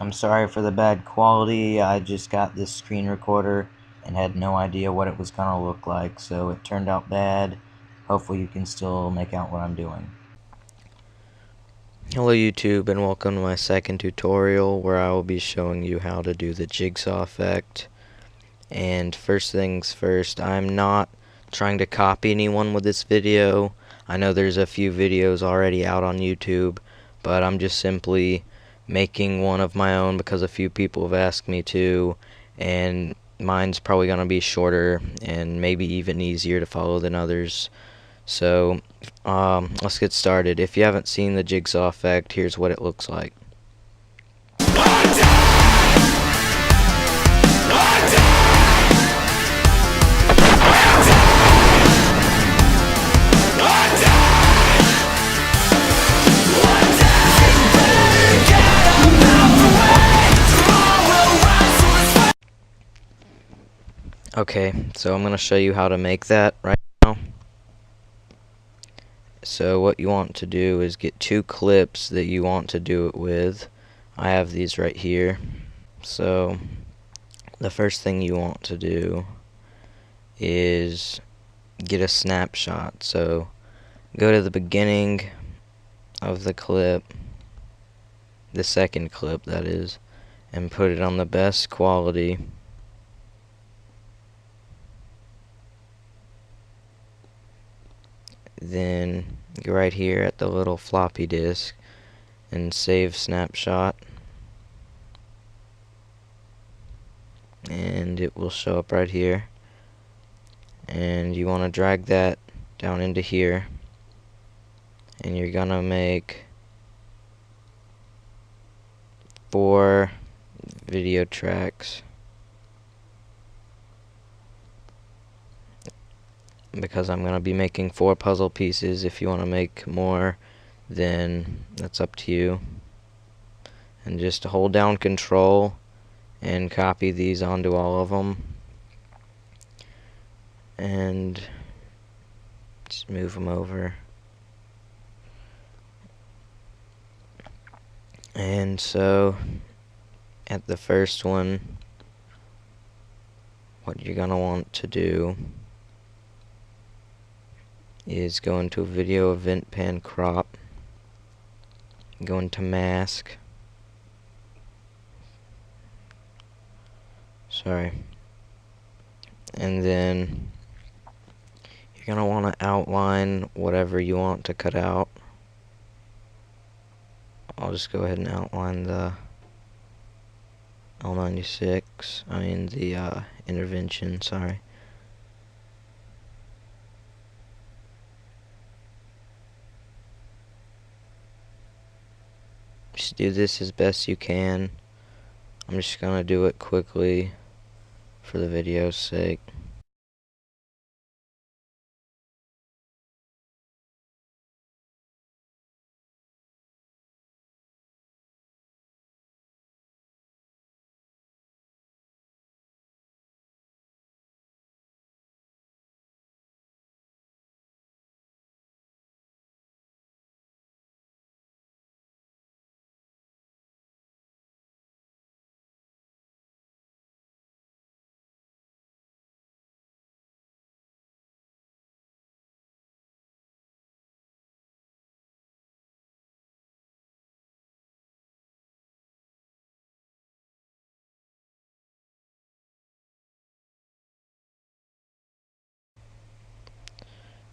I'm sorry for the bad quality. I just got this screen recorder and had no idea what it was gonna look like, so it turned out bad. Hopefully you can still make out what I'm doing. Hello YouTube, and welcome to my second tutorial where I will be showing you how to do the jigsaw effect. And first things first, I'm not trying to copy anyone with this video. I know there's a few videos already out on YouTube, but I'm just simply making one of my own because a few people have asked me to, and mine's probably going to be shorter and maybe even easier to follow than others. So let's get started. If you haven't seen the jigsaw effect, here's what it looks like. Okay, so I'm going to show you how to make that right now. So what you want to do is get two clips that you want to do it with. I have these right here. So the first thing you want to do is get a snapshot. So go to the beginning of the clip, the second clip that is, and put it on the best quality. Then go right here at the little floppy disk and save snapshot, and it will show up right here. And you want to drag that down into here, and you're gonna make 4 video tracks, because I'm gonna be making 4 puzzle pieces. If you want to make more, then that's up to you. And just hold down Control and copy these onto all of them, and just move them over. And so at the first one, what you're gonna want to do is go into Video Event Pan Crop, go into Mask, and then you're gonna want to outline whatever you want to cut out. I'll just go ahead and outline the L96, the intervention, sorry. Just do this as best you can. I'm just gonna do it quickly for the video's sake.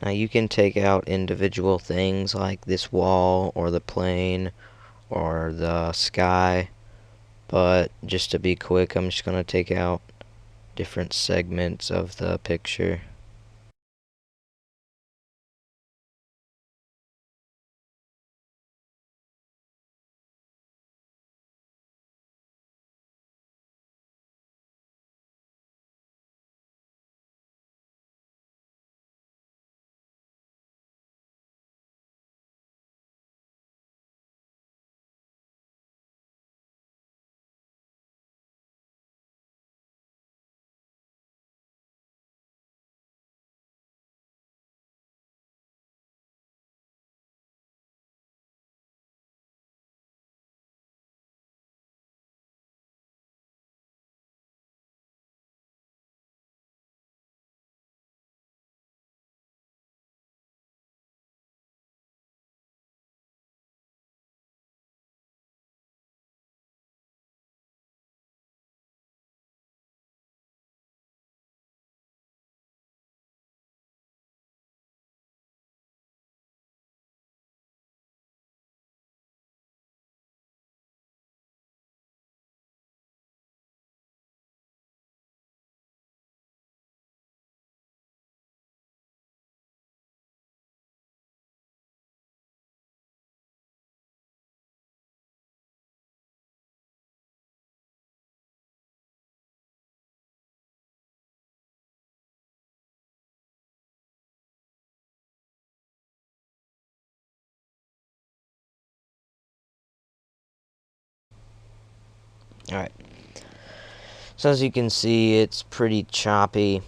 Now you can take out individual things like this wall or the plane or the sky, but just to be quick, I'm just going to take out different segments of the picture. Alright, so as you can see, it's pretty choppy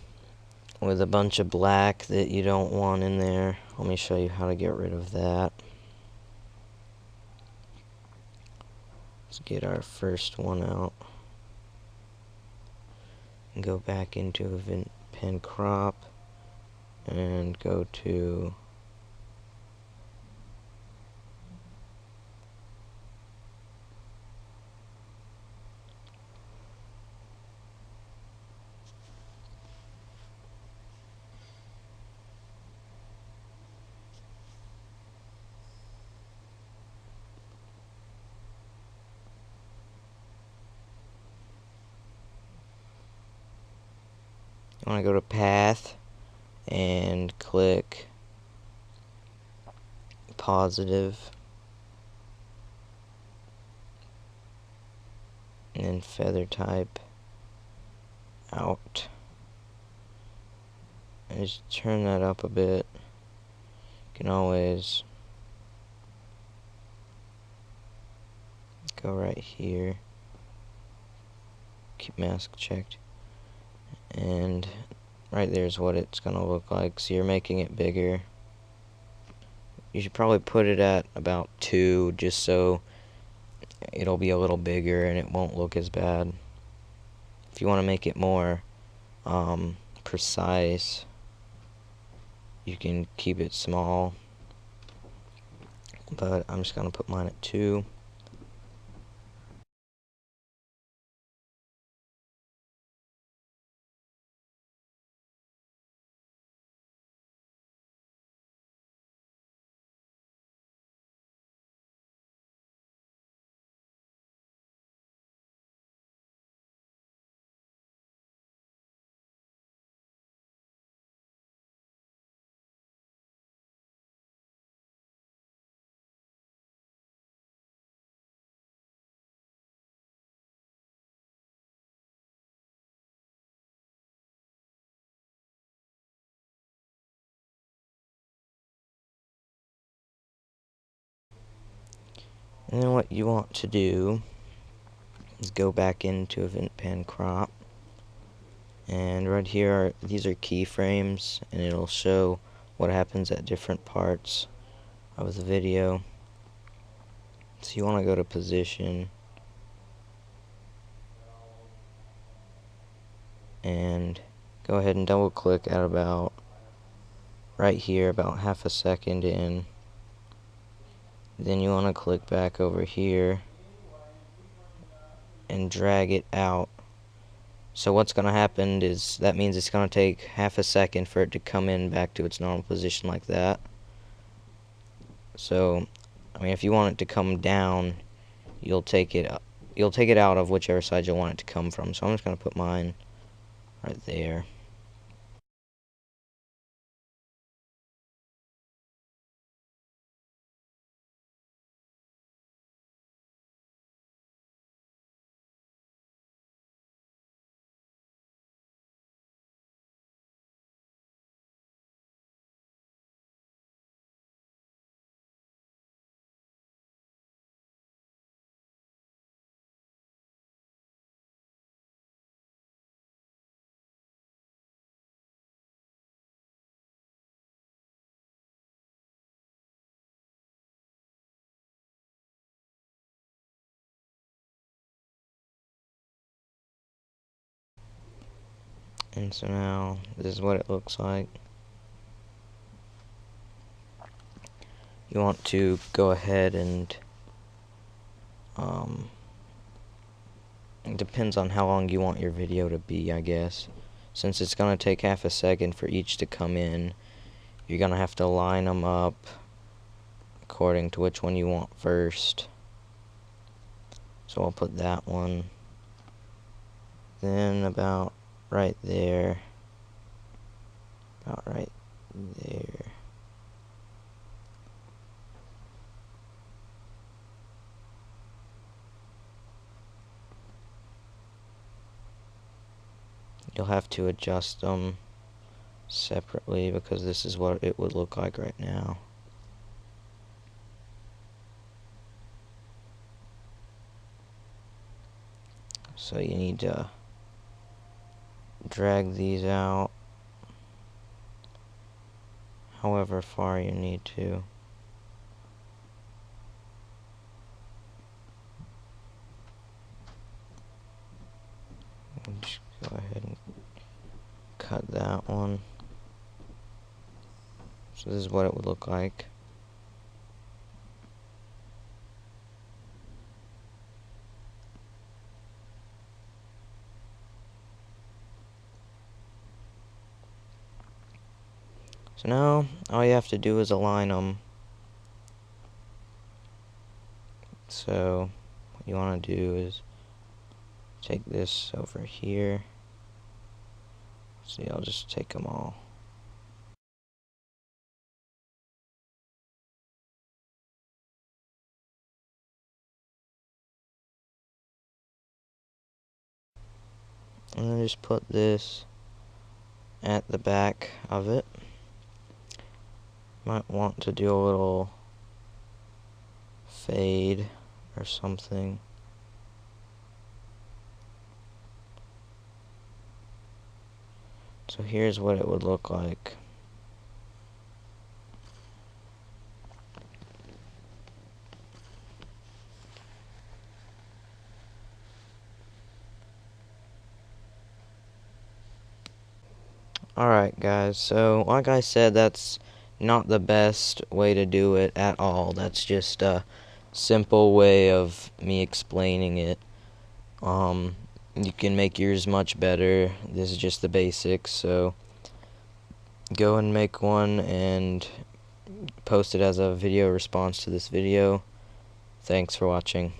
with a bunch of black that you don't want in there. Let me show you how to get rid of that. Let's get our first one out. And go back into Event Pen Crop and go to I want to go to Path and click Positive and then Feather Type Out. And just turn that up a bit. You can always go right here, keep mask checked, and right there is what it's gonna look like. So you're making it bigger. You should probably put it at about 2 just so it'll be a little bigger and it won't look as bad. If you want to make it more precise, you can keep it small, but I'm just gonna put mine at 2. And then what you want to do is go back into Event Pen Crop, and right here these are keyframes, and it'll show what happens at different parts of the video. So you want to go to Position and go ahead and double click at about right here, about half a second in. Then you want to click back over here and drag it out. So what's going to happen is that means it's going to take half a second for it to come in back to its normal position like that. So I mean, if you want it to come down, you'll take it out of whichever side you want it to come from. So I'm just going to put mine right there. And so now this is what it looks like. You want to go ahead and it depends on how long you want your video to be, I guess. Since it's going to take half a second for each to come in, you're going to have to line them up according to which one you want first. So I'll put that one. Then about right there. About right there. You'll have to adjust them separately because this is what it would look like right now. So you need to drag these out however far you need to. Just go ahead and cut that one. So this is what it would look like. So now all you have to do is align them. So what you want to do is take this over here. See, I'll just take them all. And then just put this at the back of it. Might want to do a little fade or something. So here's what it would look like. Alright guys, so like I said, that's not the best way to do it at all. That's just a simple way of me explaining it. You can make yours much better. This is just the basics, so go and make one and post it as a video response to this video. Thanks for watching.